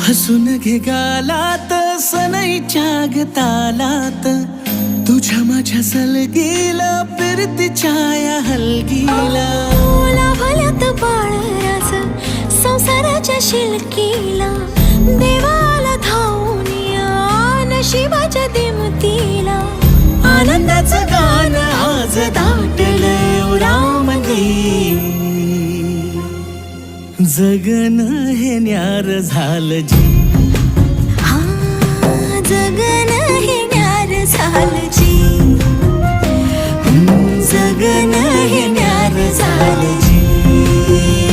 हसून घे गालात सनईच्या ग तालात, तुझ्या माझ्या सलगीला फिरतीच्या या हलगीला. लाभल्यात बाळराज संसाराच्या शिलकीला, देवाला धावून या नशिबाच्या दिमतीला. आनंदाचं गाण आज दाटलंय उरामध्ये, जगन हे न्यार झालं जी. हा जगन हे न्यार झालं जी, जगन हे न्यार झालं जी.